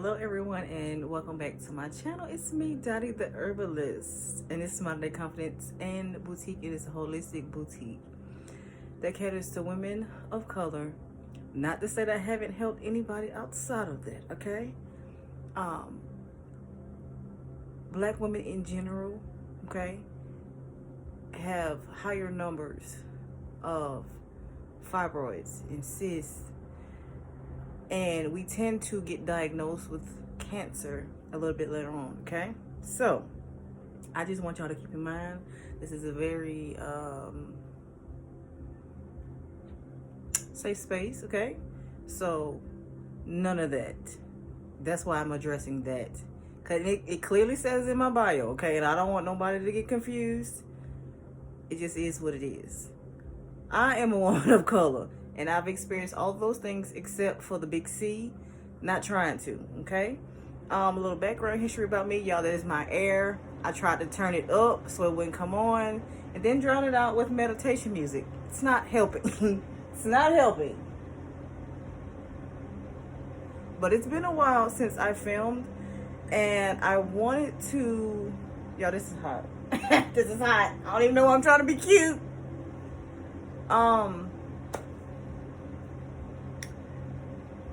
Hello everyone and welcome back to my channel. It's me, Dottie the Herbalist, and this is my Day Confidence and Boutique. It is a holistic boutique that caters to women of color. Not to say that I haven't helped anybody outside of that, okay? Black women in general, okay, have higher numbers of fibroids and cysts, and we tend to get diagnosed with cancer a little bit later on, okay? So I just want y'all to keep in mind, this is a very safe space, okay? So none of that. That's why I'm addressing that, because it clearly says in my bio, okay? And I don't want nobody to get confused. It just is what it is. I am a woman of color, and I've experienced all those things except for the big C, not trying to, okay? A little background history about me, y'all. That is my air. I tried to turn it up so it wouldn't come on, and then drown it out with meditation music. It's not helping. It's not helping. But it's been a while since I filmed, and I wanted to... Y'all, this is hot. This is hot. I don't even know why I'm trying to be cute.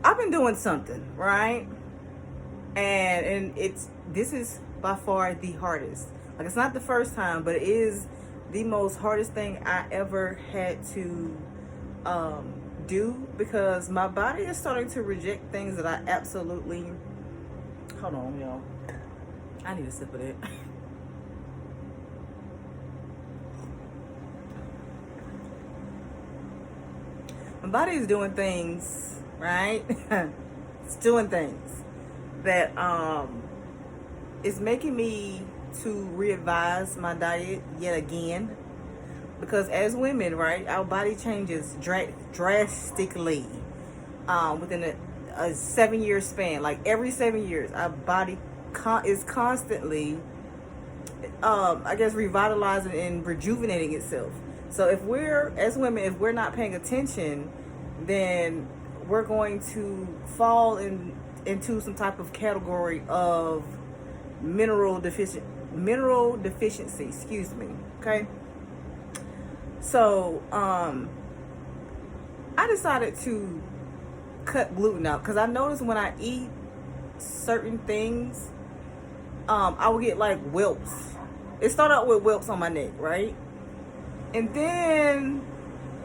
I've been doing something, right? And this is by far the hardest. Like, it's not the first time, but it is the most hardest thing I ever had to do, because my body is starting to reject things that I absolutely... Hold on, y'all. I need a sip of that. My body is doing things, right? It's doing things that is making me to readvise my diet yet again, because as women, right, our body changes drastically within a 7-year span. Like every 7 years, our body is constantly I guess revitalizing and rejuvenating itself. So if we're, as women, if we're not paying attention, then we're going to fall into some type of category of mineral deficiency, excuse me, okay? So I decided to cut gluten out, because I noticed when I eat certain things, I would get like whelps. It started out with whelps on my neck, right? And then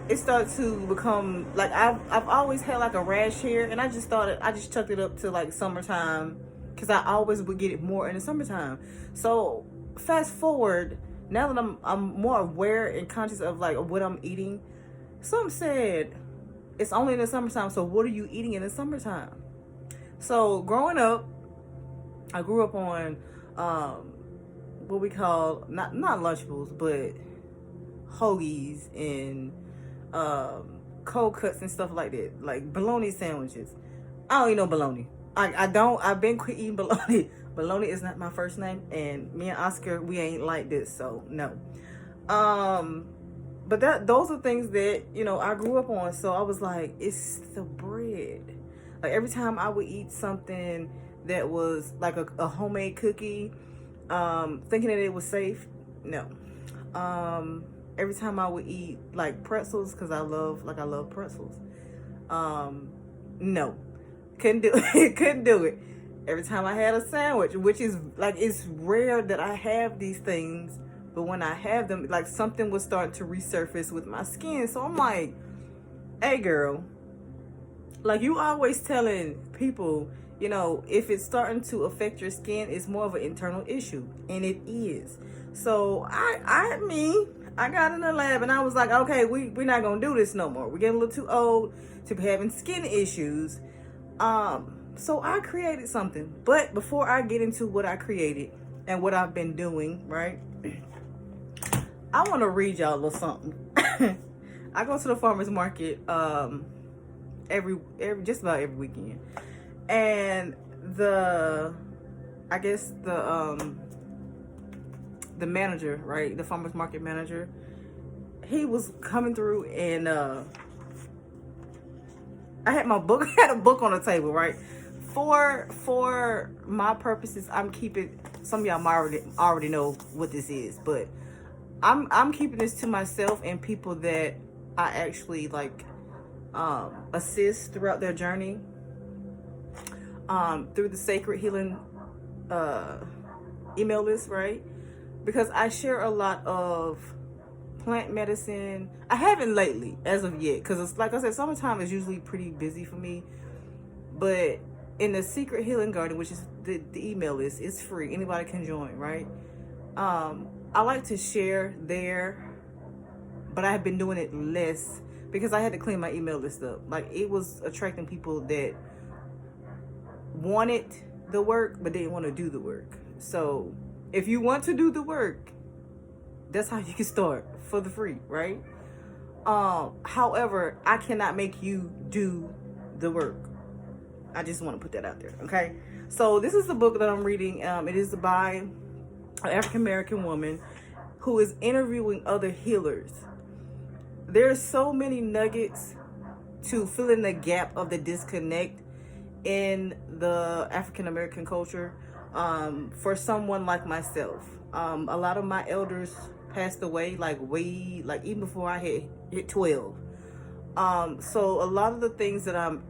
it started to become like I've always had like a rash here, and I just chucked it up to like summertime, because I always would get it more in the summertime. So fast forward, now that I'm more aware and conscious of like what I'm eating, some said it's only in the summertime, so what are you eating in the summertime? So growing up, I grew up on what we call not Lunchables, but hoagies and cold cuts and stuff like that, like bologna sandwiches. I don't eat no bologna. I've been quit eating bologna. Bologna is not my first name, and me and Oscar, we ain't like this, so no. But those are things that, you know, I grew up on. So I was like, it's the bread. Like every time I would eat something that was like a homemade cookie, thinking that it was safe, no. Every time I would eat like pretzels, because I love pretzels, no, couldn't do it. Couldn't do it. Every time I had a sandwich, which is like, it's rare that I have these things, but when I have them, like something was starting to resurface with my skin. So I'm like, hey girl, like you always telling people, you know, if it's starting to affect your skin, it's more of an internal issue, and it is. So I got in the lab, and I was like, okay, we're not gonna do this no more. We're getting a little too old to be having skin issues. So I created something. But before I get into what I created and what I've been doing, right, I want to read y'all a little something. I go to the farmer's market every just about every weekend, and the manager, right, the farmer's market manager, he was coming through, and I had my book, had a book on the table, right, For my purposes, I'm keeping, some of y'all might already know what this is, but I'm keeping this to myself and people that I actually like assist throughout their journey through the Sacred Healing email list, right? Because I share a lot of plant medicine. I haven't lately as of yet, because it's like I said, summertime is usually pretty busy for me. But in the Secret Healing Garden, which is the email list, it's free, anybody can join, right? I like to share there, but I have been doing it less because I had to clean my email list up. Like, it was attracting people that wanted the work but didn't want to do the work. So if you want to do the work, that's how you can start for the free, right? However, I cannot make you do the work. I just want to put that out there, okay? So this is the book that I'm reading. It is by an African-American woman who is interviewing other healers. There's so many nuggets to fill in the gap of the disconnect in the African-American culture for someone like myself. A lot of my elders passed away like even before I had hit 12. So a lot of the things that I'm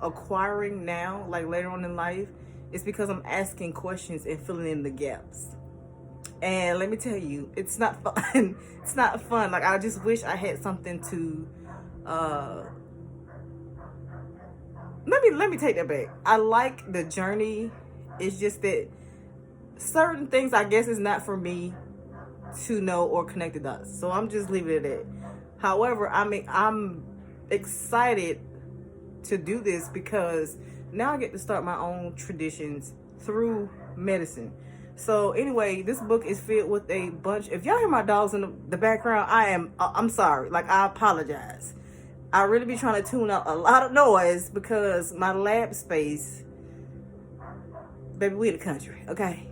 acquiring now, like later on in life, is because I'm asking questions and filling in the gaps. And let me tell you, it's not fun. It's not fun. Like, I just wish I had something to let me take that back. I like the journey. It's just that certain things, I guess, is not for me to know or connect the dots. So I'm just leaving it at that. However, I'm excited to do this because now I get to start my own traditions through medicine. So anyway, this book is filled with a bunch. If y'all hear my dogs in the background, I'm sorry. Like, I apologize. I really be trying to tune out a lot of noise because my lab space, baby, we in the country, okay?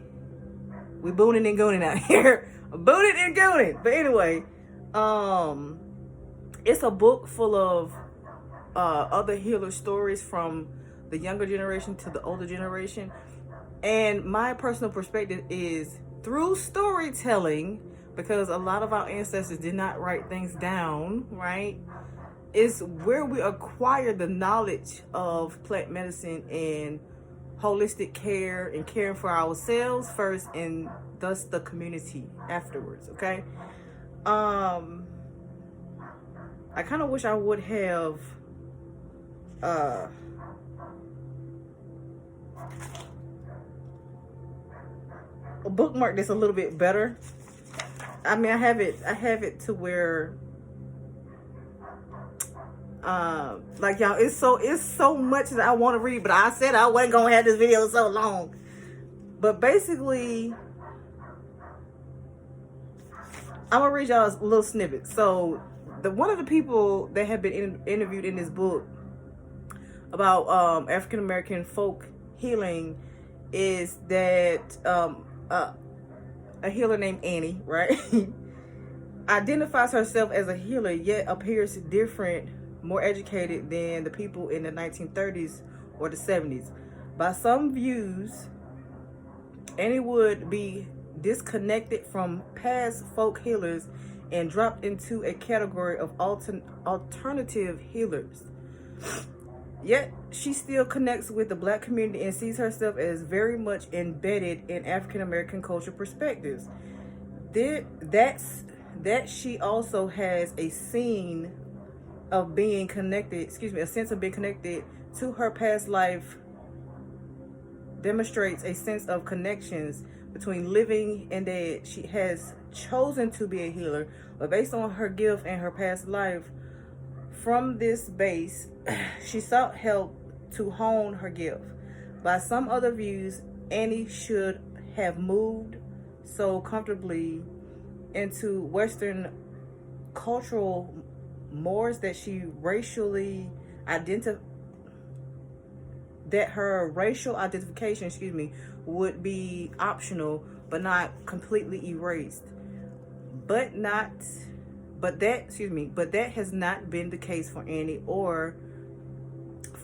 We booning and gooning out here. Booning and gooning. But anyway, it's a book full of other healer stories from the younger generation to the older generation. And my personal perspective is through storytelling, because a lot of our ancestors did not write things down, right? Is where we acquire the knowledge of plant medicine and holistic care and caring for ourselves first and thus the community afterwards, okay? I kind of wish I would have bookmark this a little bit better. I mean, I have it to where like, y'all, it's so much that I want to read, but I said I wasn't gonna have this video so long. But basically, I'm gonna read y'all a little snippet. So one of the people that have been interviewed in this book about African American folk healing is that a healer named Annie, right? Identifies herself as a healer, yet appears different, more educated than the people in the 1930s or the 70s. By some views, Annie would be disconnected from past folk healers and dropped into a category of alternative healers. Yet she still connects with the Black community and sees herself as very much embedded in African American culture perspectives. That she also has a sense of being connected to her past life, demonstrates a sense of connections between living and dead. She has chosen to be a healer, but based on her gift and her past life, from this base, she sought help to hone her gift. By some other views, Annie should have moved so comfortably into Western cultural mores that her racial identification, would be optional but not completely erased. But that has not been the case for Annie or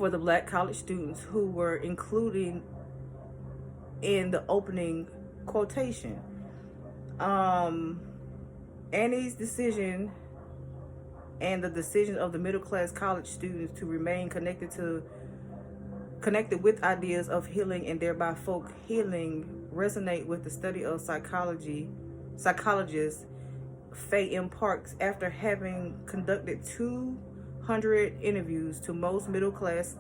for the Black college students who were included in the opening quotation. Annie's decision and the decision of the middle class college students to remain connected with ideas of healing and thereby folk healing resonate with the study of psychologist Faye M. Parks. After having conducted 200 interviews to most middle class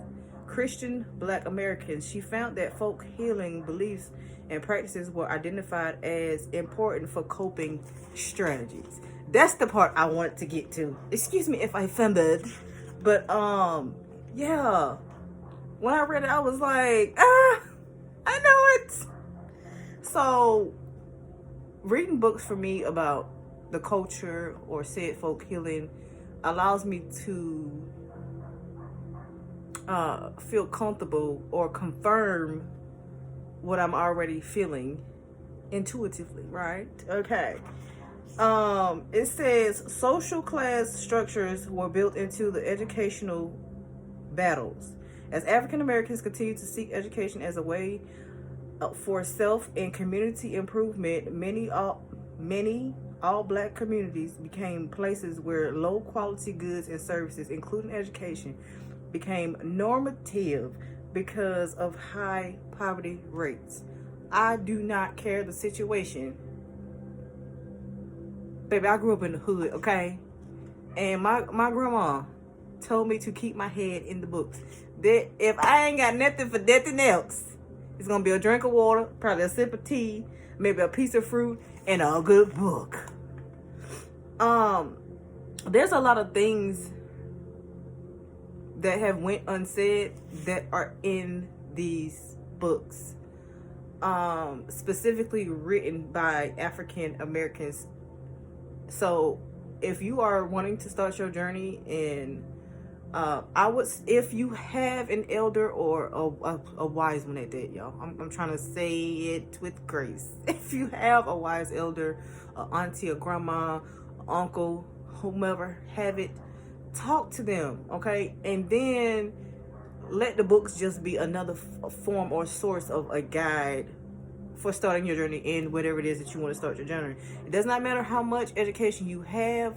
Christian Black Americans, she found that folk healing beliefs and practices were identified as important for coping strategies. That's the part I wanted to get to. Excuse me if I offended, but yeah. When I read it, I was like, I know it. So, reading books for me about the culture or said folk healing allows me to feel comfortable or confirm what I'm already feeling intuitively, right? Okay. It says social class structures were built into the educational battles. As African Americans continue to seek education as a way for self and community improvement, many all Black communities became places where low quality goods and services, including education, became normative because of high poverty rates. I do not care the situation. Baby, I grew up in the hood, okay? And my grandma told me to keep my head in the books. That if I ain't got nothing for nothing else, it's gonna be a drink of water, probably a sip of tea, maybe a piece of fruit, and a good book. There's a lot of things that have went unsaid that are in these books, specifically written by African Americans. So if you are wanting to start your journey in if you have an elder or a wise one at that, y'all, I'm trying to say it with grace. If you have a wise elder, a auntie, a grandma, a uncle, whomever have it, talk to them, okay? And then let the books just be another form or source of a guide for starting your journey in whatever it is that you want to start your journey. It does not matter how much education you have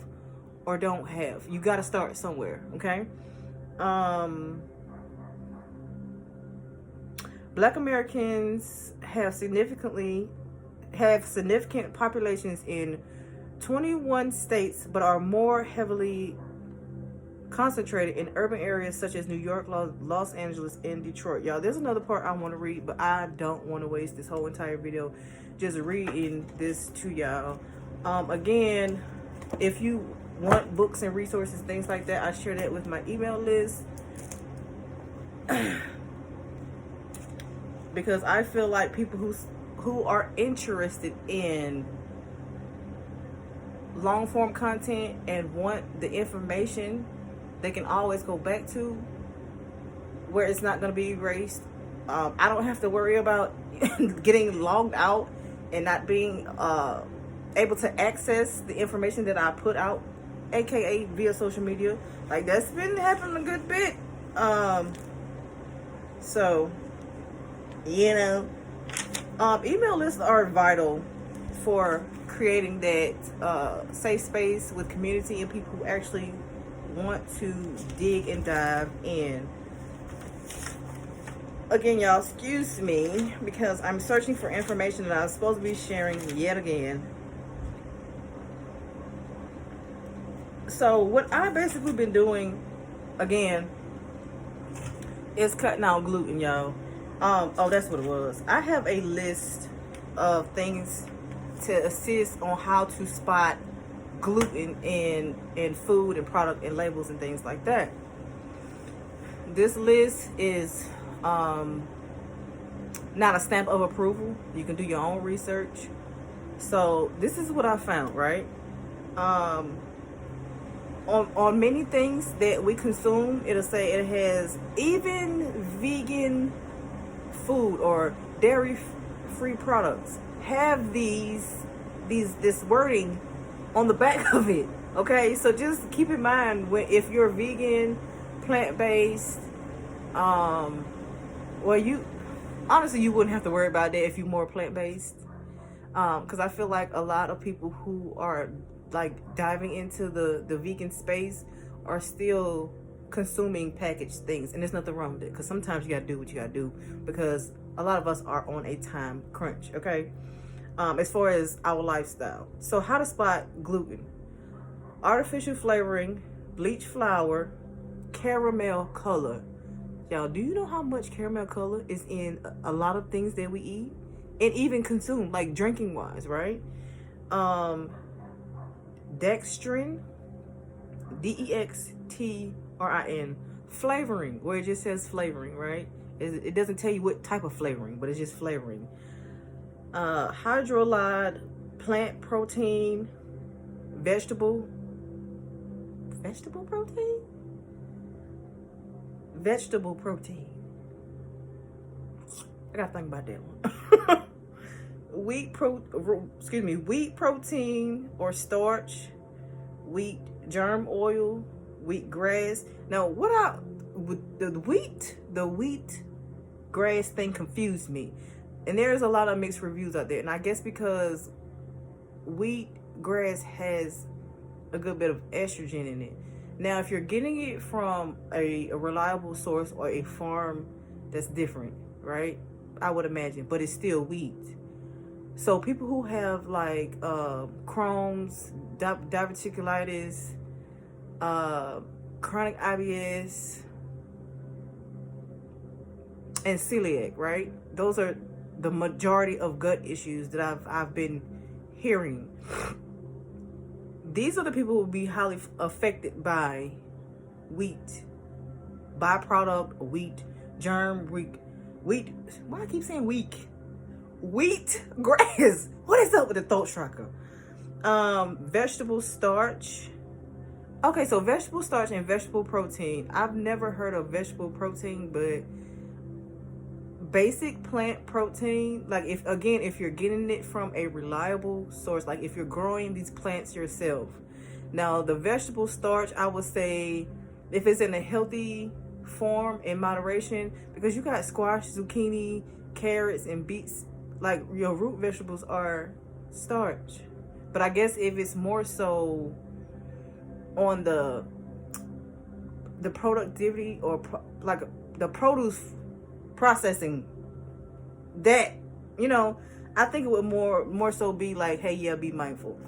or don't have. You got to start somewhere, okay? Black Americans have significant populations in 21 states, but are more heavily concentrated in urban areas such as New York, Los Angeles, and Detroit. Y'all, there's another part I want to read, but I don't want to waste this whole entire video just reading this to y'all. Again, if you want books and resources, things like that, I share that with my email list. Because I feel like people who are interested in long form content and want the information they can always go back to, where it's not going to be erased. I don't have to worry about getting logged out and not being able to access the information that I put out, aka via social media. Like, that's been happening a good bit. So, you know, email lists are vital for creating that safe space with community and people who actually want to dig and dive in. Again, y'all, excuse me, because I'm searching for information that I'm supposed to be sharing yet again. So what I've basically been doing, again, is cutting out gluten, y'all. Oh, that's what it was. I have a list of things to assist on how to spot gluten in food and product and labels and things like that. This list is not a stamp of approval. You can do your own research. So this is what I found, right? On many things that we consume, it'll say it has even vegan food or dairy-free products have this wording on the back of it. Okay, so just keep in mind if you're vegan, plant-based, Well, you honestly, you wouldn't have to worry about that if you're more plant-based. Because I feel like a lot of people who are like diving into the vegan space are still consuming packaged things, and there's nothing wrong with it. Because sometimes you gotta do what you gotta do, because a lot of us are on a time crunch. Okay. As far as our lifestyle, so how to spot gluten: artificial flavoring, bleach flour, caramel color. Y'all, do you know how much caramel color is in a lot of things that we eat and even consume, like drinking wise, right? Dextrin, Dextrin, flavoring, where it just says flavoring, right? It doesn't tell you what type of flavoring, but it's just flavoring. Hydrolyzed plant protein, vegetable protein? Vegetable protein. I gotta think about that one. wheat protein or starch, wheat germ oil, wheat grass. Now, the wheat grass thing confused me, and there's a lot of mixed reviews out there. And I guess because wheat grass has a good bit of estrogen in it. Now, if you're getting it from a reliable source or a farm, that's different, right? I would imagine, but it's still wheat. So people who have like Crohn's, diverticulitis, chronic IBS, and celiac, right? Those are the majority of gut issues that I've been hearing. These are the people who will be highly affected by wheat, byproduct, wheat, germ, wheat. Why I keep saying weak? Wheat grass. What is up with the throat striker? Vegetable starch. Okay, so vegetable starch and vegetable protein. I've never heard of vegetable protein, but basic plant protein, like if you're getting it from a reliable source, like if you're growing these plants yourself. Now, the vegetable starch, I would say if it's in a healthy form, in moderation, because you got squash, zucchini, carrots, and beets, like your root vegetables are starch. But I guess if it's more so on the productivity or like the produce processing, that, you know, I think it would more so be like, hey, yeah, be mindful.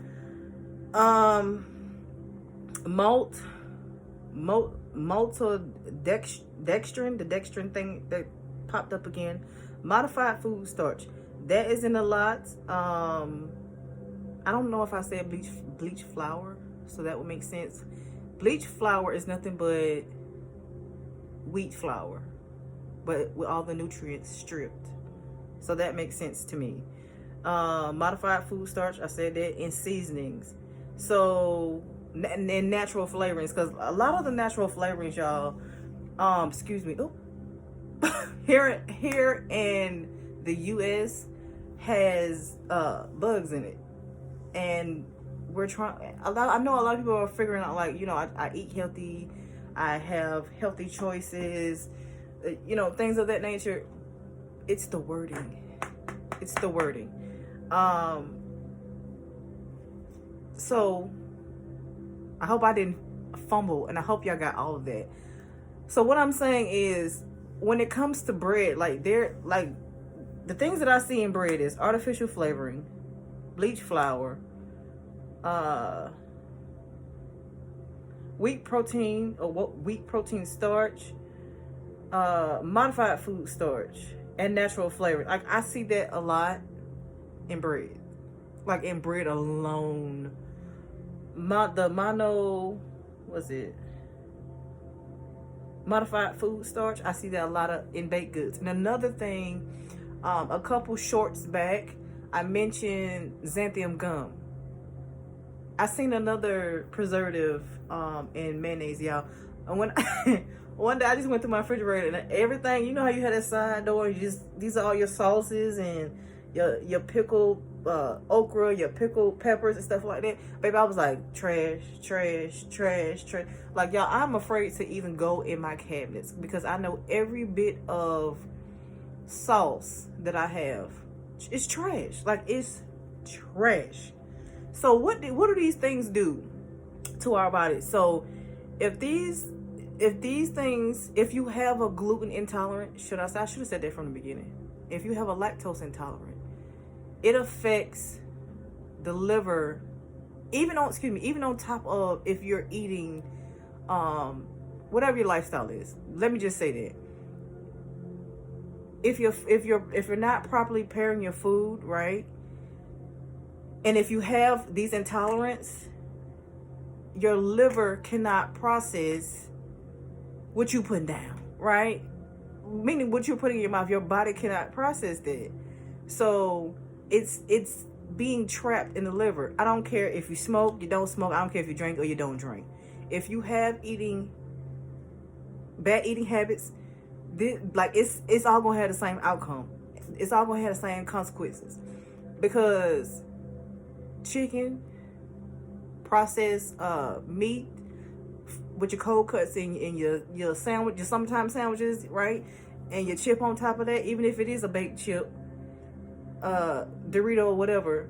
Maltodextrin, the dextrin thing that popped up again, modified food starch, that isn't a lot. I don't know if I said bleach flour, so that would make sense. Bleach flour is nothing but wheat flour, but with all the nutrients stripped. So that makes sense to me. Modified food starch, I said that, and seasonings. So, and natural flavorings, because a lot of the natural flavorings, y'all, excuse me, here in the US has bugs in it. And we're trying, I know a lot of people are figuring out, like, you know, I eat healthy, I have healthy choices, you know, things of that nature. It's the wording. So I hope I didn't fumble, and I hope y'all got all of that. So what I'm saying is, when it comes to bread, like the things that I see in bread is artificial flavoring, bleach flour, wheat protein starch, modified food starch, and natural flavor. Like, I see that a lot in bread, like in bread alone. Modified food starch, I see that a lot in baked goods. And another thing, a couple shorts back, I mentioned xanthan gum. I seen another preservative in mayonnaise, y'all. And when one day I just went through my refrigerator, and everything, you know how you had that side door, these are all your sauces and your pickled okra, your pickled peppers and stuff like that. Baby, I was like, trash, trash, trash, trash. Like, y'all, I'm afraid to even go in my cabinets because I know every bit of sauce that I have is trash. Like, it's trash. So what do these things do to our bodies? So if you have a gluten intolerant, I should have said that from the beginning. If you have a lactose intolerant, it affects the liver, even on top of if you're eating whatever your lifestyle is. Let me just say that. If you're not properly pairing your food, right? And if you have these intolerants, your liver cannot process what you put down, right? Meaning what you're putting in your mouth, your body cannot process that. So it's being trapped in the liver. I don't care if you smoke, you don't smoke. I don't care if you drink or you don't drink. If you have bad eating habits, it's all gonna have the same outcome. It's all gonna have the same consequences, because chicken, processed meat with your cold cuts in your sandwich, your summertime sandwiches, right? And your chip on top of that, even if it is a baked chip, Dorito or whatever,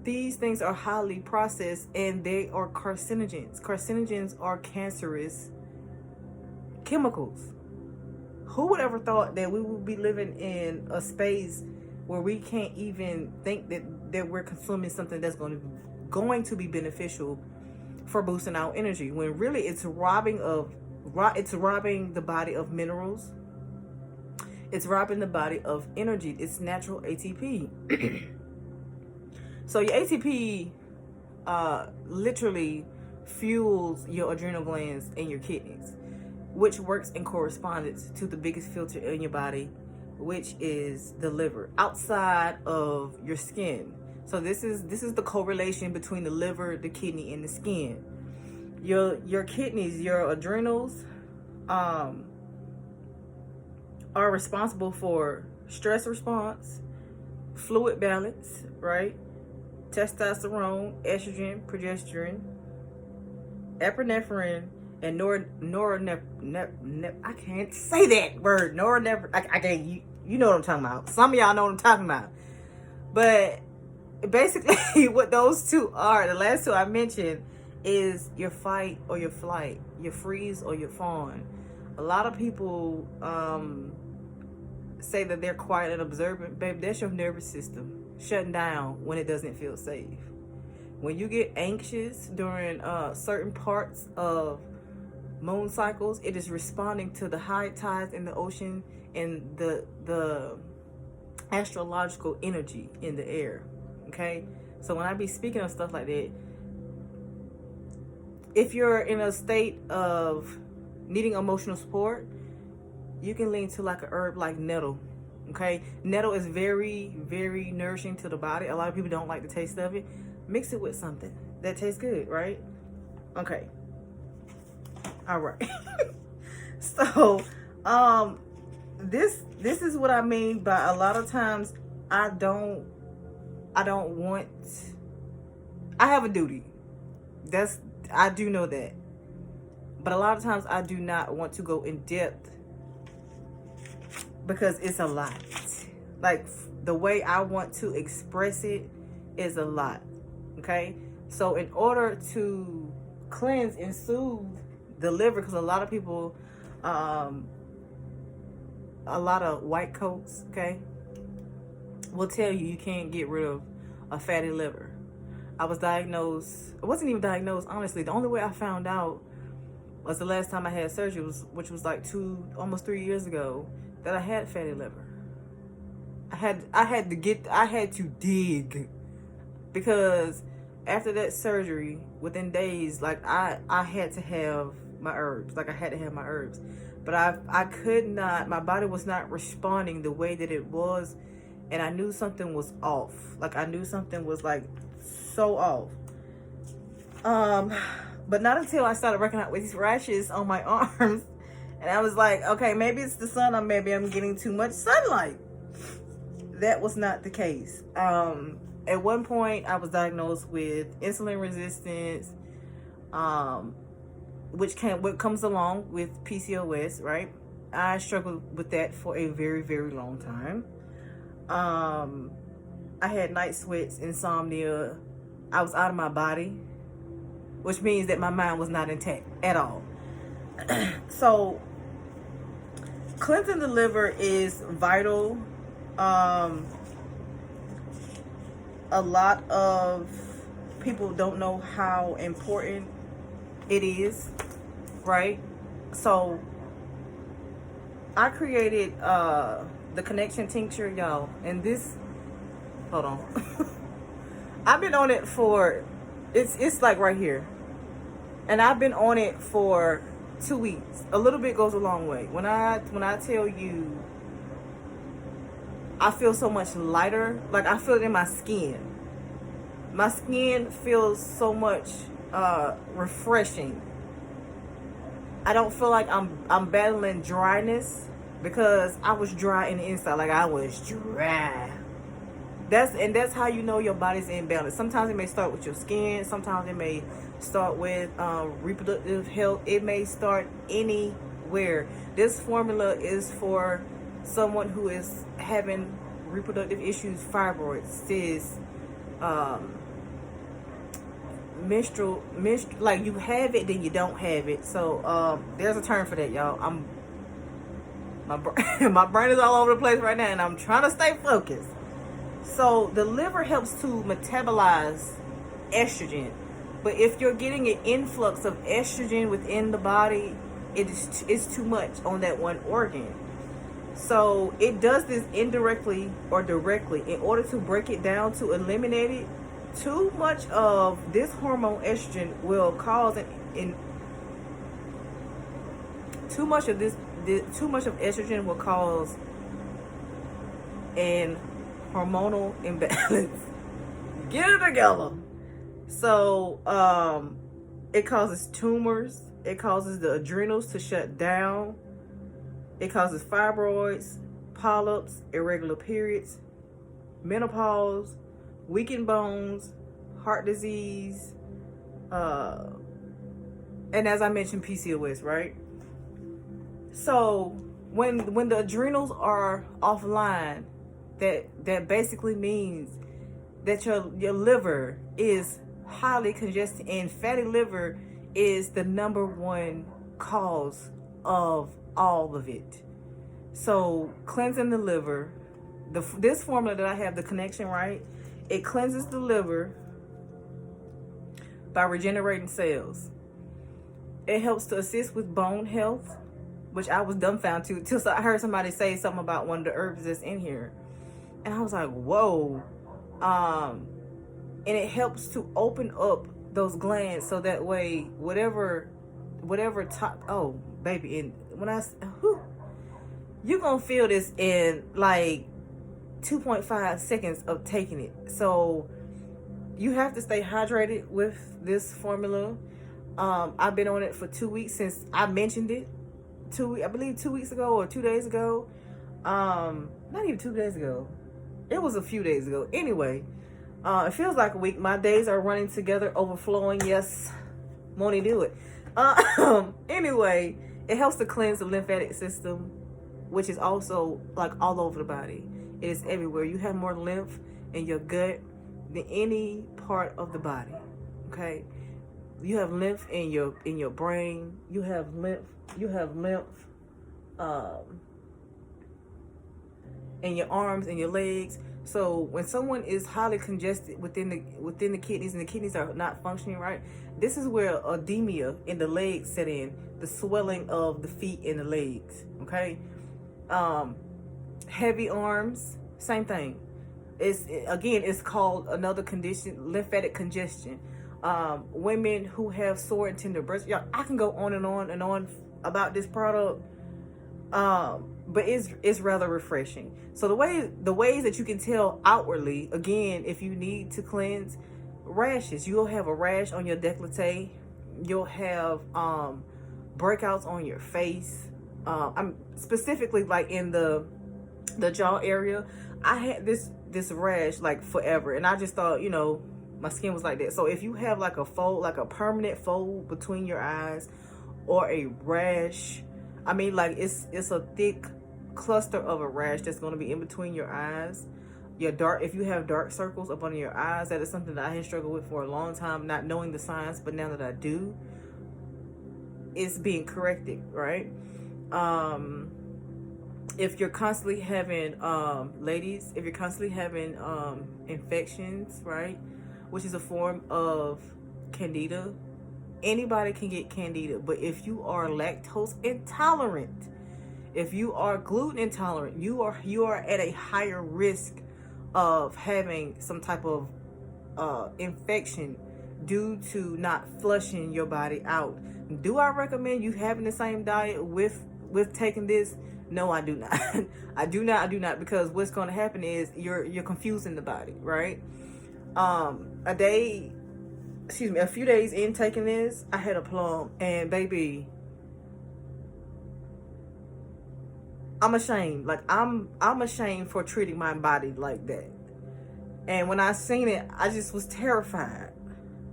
these things are highly processed and they are carcinogens. Carcinogens are cancerous chemicals. Who would ever thought that we would be living in a space where we can't even think that we're consuming something that's going to be beneficial for boosting our energy, when really it's robbing the body of minerals. It's robbing the body of energy. It's natural ATP. So your ATP literally fuels your adrenal glands and your kidneys, which works in correspondence to the biggest filter in your body, which is the liver, outside of your skin. So this is the correlation between the liver, the kidney, and the skin. Your kidneys, your adrenals, are responsible for stress response, fluid balance, right? Testosterone, estrogen, progesterone, epinephrine, and I can't say that word. I can't. You know what I'm talking about. Some of y'all know what I'm talking about. But basically, what those two are, the last two I mentioned, is your fight or your flight, your freeze or your fawn. A lot of people say that they're quiet and observant. Babe, that's your nervous system shutting down when it doesn't feel safe. When you get anxious during certain parts of moon cycles, it is responding to the high tides in the ocean and the astrological energy in the air. Okay, so when I be speaking of stuff like that, if you're in a state of needing emotional support, you can lean to like a herb like nettle. Okay, nettle is very, very nourishing to the body. A lot of people don't like the taste of it. Mix it with something that tastes good, right? Okay. All right. So, this is what I mean by a lot of times I have a duty. I do know that. But a lot of times I do not want to go in depth because it's a lot. Like, the way I want to express it is a lot. Okay? So in order to cleanse and soothe the liver, because a lot of people, a lot of white coats, okay, will tell you can't get rid of a fatty liver. I wasn't even diagnosed, honestly. The only way I found out was the last time I had surgery, which was like almost 3 years ago, that I had fatty liver. I had to dig, because after that surgery, within days, like I had to have my herbs. Like, I had to have my herbs. But I could not, my body was not responding the way that it was, and I knew something was off. Like, I knew something was like so off. But not until I started working out with these rashes on my arms, and I was like, okay, maybe it's the sun, or maybe I'm getting too much sunlight. that was not the case. At one point, I was diagnosed with insulin resistance, um, what comes along with PCOS, right? I struggled with that for a very, very long time. I had night sweats, insomnia. I was out of my body, which means that my mind was not intact at all. So, cleansing the liver is vital. A lot of people don't know how important it is, right? So I created the connection tincture, y'all, and this, hold on. I've been on it for, it's like right here, and I've been on it for 2 weeks. A little bit goes a long way. When I tell you I feel so much lighter, like I feel it in my skin. My skin feels so much refreshing. I don't feel like I'm battling dryness, because I was dry in the inside, like I was dry. That's how you know your body's in balance. Sometimes it may start with your skin. Sometimes it may start with reproductive health. It may start anywhere. This formula is for someone who is having reproductive issues, fibroids, cysts, menstrual, like you have it, then you don't have it. So there's a term for that, y'all. My brain is all over the place right now, and I'm trying to stay focused. So the liver helps to metabolize estrogen, but if you're getting an influx of estrogen within the body, it's too much on that one organ. So it does this indirectly or directly. In order to break it down, to eliminate it, too much of this hormone estrogen will cause too much of estrogen will cause an hormonal imbalance. Get it together. So it causes tumors. It causes the adrenals to shut down. It causes fibroids, polyps, irregular periods, menopause, weakened bones, heart disease, and as I mentioned, PCOS, right? So when the adrenals are offline, that basically means that your liver is highly congested, and fatty liver is the number one cause of all of it. So cleansing the liver, this formula that I have, the connection, right? It cleanses the liver by regenerating cells. It helps to assist with bone health, which I was dumbfounded till I heard somebody say something about one of the herbs that's in here, and I was like, whoa. And it helps to open up those glands, so that way whatever oh baby, and when you're gonna feel this in like 2.5 seconds of taking it. So you have to stay hydrated with this formula. I've been on it for 2 weeks since I mentioned it. I believe 2 weeks ago or 2 days ago. Not even 2 days ago. It was a few days ago. Anyway, it feels like a week. My days are running together, overflowing. Yes, won't he do it? Anyway, it helps to cleanse the lymphatic system, which is also like all over the body. It is everywhere. You have more lymph in your gut than any part of the body. Okay, you have lymph in your brain. You have lymph. In your arms and your legs. So when someone is highly congested within the kidneys, and the kidneys are not functioning right, this is where edema in the legs set in, the swelling of the feet and the legs. Okay, heavy arms, same thing. It's called another condition, lymphatic congestion. Women who have sore and tender breasts. Yeah, I can go on and on and on about this product. But it's rather refreshing. So the ways that you can tell outwardly, again, if you need to cleanse, rashes. You'll have a rash on your décolleté. You'll have breakouts on your face. I'm specifically like in the jaw area. I had this rash like forever, and I just thought, you know, my skin was like that. So if you have like a fold, like a permanent fold between your eyes, or a rash, I mean, like it's a thick cluster of a rash that's going to be in between your eyes. If you have dark circles up under your eyes, that is something that I had struggled with for a long time, not knowing the signs, but now that I do, it's being corrected, right? If you're constantly having, ladies, if you're constantly having infections, right, which is a form of candida, anybody can get candida. But if you are lactose intolerant, if you are gluten intolerant, you are at a higher risk of having some type of infection due to not flushing your body out. Do I recommend you having the same diet with taking this? No, I do not. I do not, because what's going to happen is you're confusing the body, right? A few days in taking this, I had a plum, and baby, I'm ashamed. Like I'm ashamed for treating my body like that. And when I seen it, I just was terrified.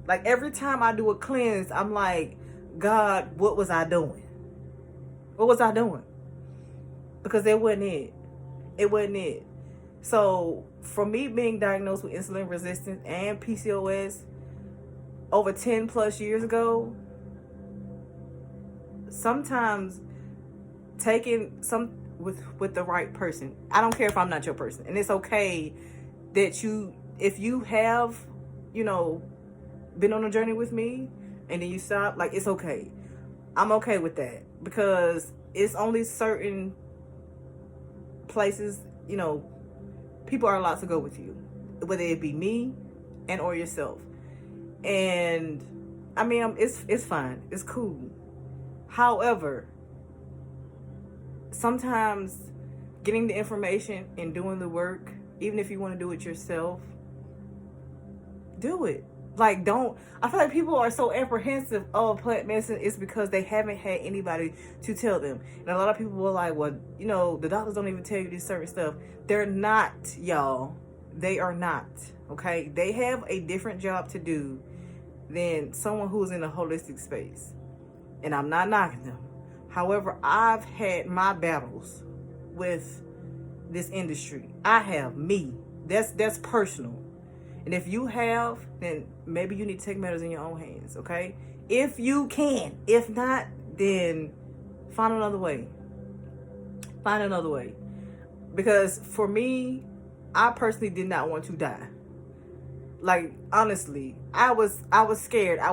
Like every time I do a cleanse, I'm like, God, what was I doing? What was I doing? Because it wasn't it. It wasn't it. So for me being diagnosed with insulin resistance and PCOS over 10 plus years ago, sometimes taking some with the right person, I don't care if I'm not your person, and it's okay that if you have, you know, been on a journey with me and then you stop, like, it's okay. I'm okay with that, because it's only certain places, you know, people are allowed to go with you, whether it be me and or yourself. And I mean, it's fine, it's cool. However, sometimes getting the information and doing the work, even if you want to do it yourself, do it. Like, don't. I feel like people are so apprehensive of plant medicine. It's because they haven't had anybody to tell them. And a lot of people were like, well, you know, the doctors don't even tell you this certain stuff. They're not, y'all. They are not. Okay? They have a different job to do than someone who's in a holistic space. And I'm not knocking them. However, I've had my battles with this industry. I have me. That's personal. And if you have, then maybe you need to take matters in your own hands, okay? If you can. If not, then find another way. Find another way. Because for me, I personally did not want to die. Like, honestly, I was scared. I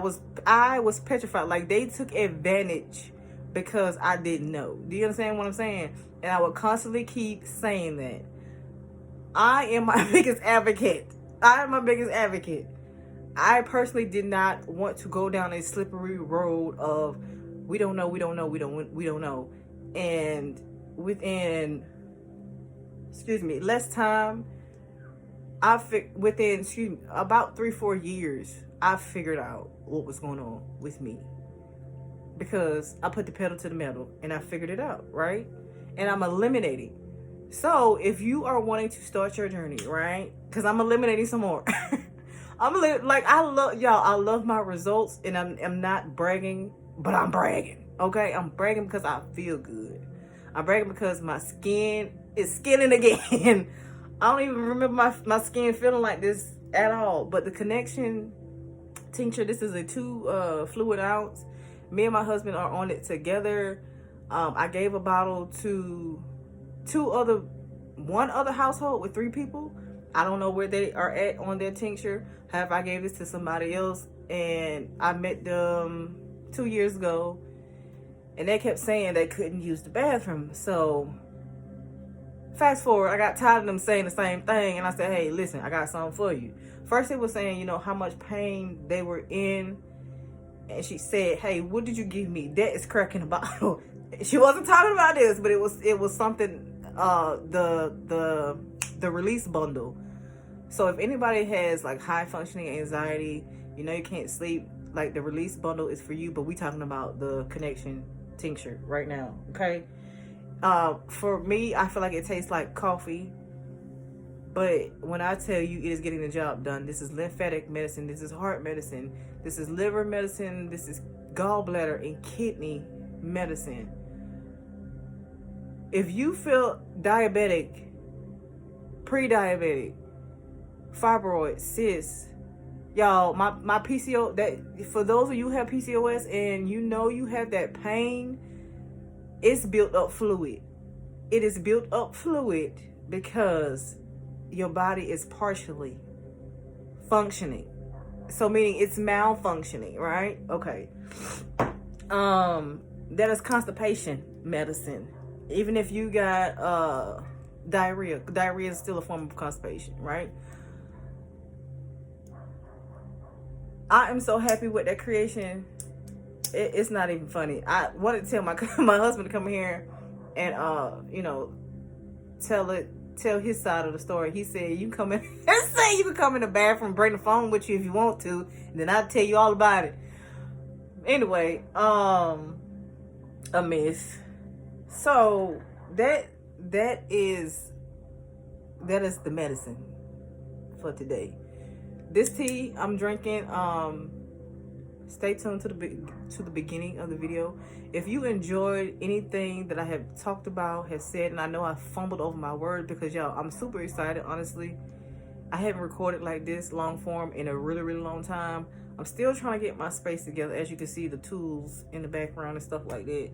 was petrified. Like, they took advantage because I didn't know. Do you understand what I'm saying? And I would constantly keep saying that. I am my biggest advocate. I am my biggest advocate. I personally did not want to go down a slippery road of we don't know. And within, less time, within about 3-4 years, I figured out what was going on with me. Because I put the pedal to the metal and I figured it out, right? And I'm eliminating. So if you are wanting to start your journey, right? Because I'm eliminating some more. I love my results, and I'm not bragging, but I'm bragging. Okay, I'm bragging because I feel good. I'm bragging because my skin is skinning again. I don't even remember my skin feeling like this at all. But the Connection tincture, this is a 2 fluid ounce. Me and my husband are on it together. I gave a bottle to one other household with 3 people. I don't know where they are at on their tincture. However, I gave this to somebody else, and I met them 2 years ago, and they kept saying they couldn't use the bathroom. So fast forward, I got tired of them saying the same thing, and I said, hey, listen, I got something for you. First, they were saying, you know, how much pain they were in, and she said, hey, what did you give me? That is cracking a bottle. She wasn't talking about this, but it was something, the release bundle. So if anybody has like high functioning anxiety, you know, you can't sleep, like, the release bundle is for you. But we talking about the Connection tincture right now, okay? For me, I feel like it tastes like coffee. But when I tell you it is getting the job done, this is lymphatic medicine, this is heart medicine, this is liver medicine, this is gallbladder and kidney medicine. If you feel diabetic, pre-diabetic, fibroid, cysts, y'all, my PCO, that for those of you who have PCOS and you know you have that pain, it's built up fluid. It is built up fluid because your body is partially functioning. So meaning it's malfunctioning, right? Okay. That is constipation medicine. Even if you got diarrhea is still a form of constipation, right? I am so happy with that creation. It's not even funny. I wanted to tell my husband to come here and tell his side of the story. He said you can come in and say you can come in the bathroom, bring the phone with you if you want to, and then I'll tell you all about it. Anyway, a mess. So that is the medicine for today. This tea I'm drinking, stay tuned to the beginning of the video. If you enjoyed anything that I have talked about, have said, and I know I fumbled over my words because y'all, I'm super excited, honestly. I haven't recorded like this long form in a really, really long time. I'm still trying to get my space together. As you can see, the tools in the background and stuff like that.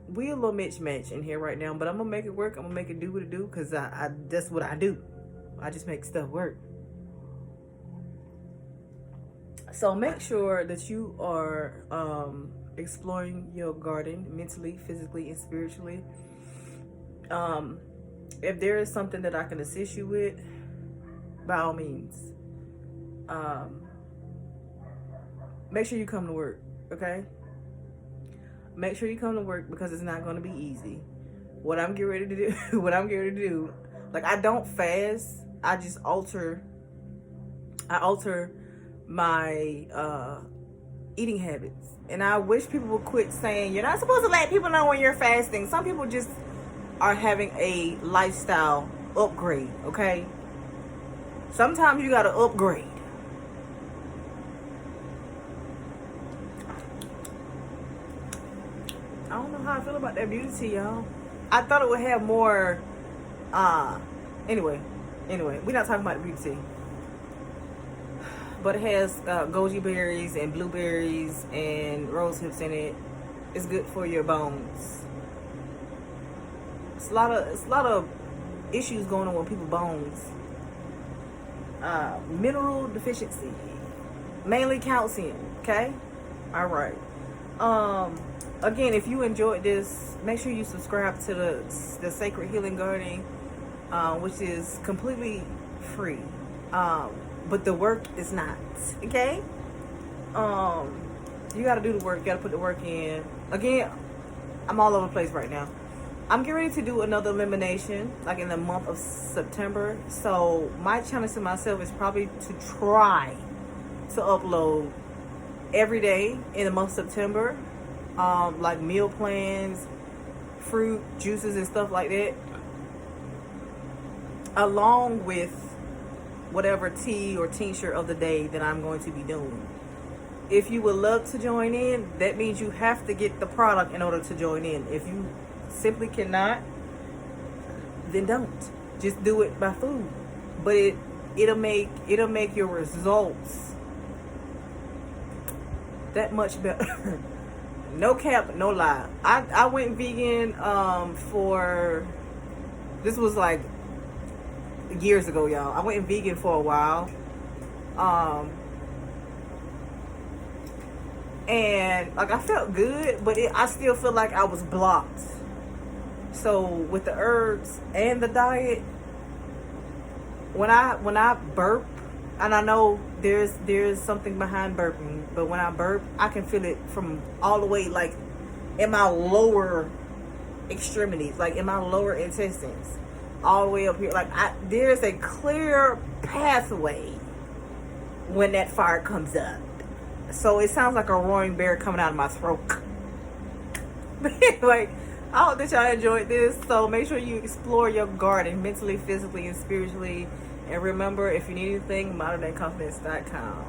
We a little mismatch in here right now, but I'm gonna make it work. I'm gonna make it do what it do, because I that's what I do. I just make stuff work. So make sure that you are exploring your garden mentally, physically, and spiritually. If there is something that I can assist you with, by all means, make sure you come to work, okay? Make sure you come to work, because it's not going to be easy. What I'm getting ready to do, like, I don't fast. I just alter my eating habits. And I wish people would quit saying you're not supposed to let people know when you're fasting. Some people just are having a lifestyle upgrade, okay? Sometimes you gotta upgrade. I don't know how I feel about that beauty tea, y'all. I thought it would have more anyway, we're not talking about the beauty tea. But it has goji berries and blueberries and rose hips in it. It's good for your bones. It's a lot of issues going on with people's bones. Mineral deficiency, mainly calcium. Okay, all right. Again, if you enjoyed this, make sure you subscribe to the Sacred Healing Garden, which is completely free. But the work is not, okay? You gotta do the work, you gotta put the work in. Again, I'm all over the place right now. I'm getting ready to do another elimination, like in the month of September. So my challenge to myself is probably to try to upload every day in the month of September. Like meal plans, fruit, juices, and stuff like that. Along with whatever tea or tincture of the day that I'm going to be doing. If you would love to join in, that means you have to get the product in order to join in. If you simply cannot, then don't. Just do it by food. But it'll make your results that much better. No cap, no lie. I went vegan for, this was like years ago, y'all. I went vegan for a while, and like I felt good, but I still feel like I was blocked. So with the herbs and the diet, when I burp, and I know there's something behind burping, but when I burp, I can feel it from all the way, like in my lower extremities, like in my lower intestines, all the way up here. Like there's a clear pathway when that fire comes up. So it sounds like a roaring bear coming out of my throat. But anyway, I hope that y'all enjoyed this. So make sure you explore your garden mentally, physically, and spiritually. And remember, if you need anything, moderndaynconfidence.com.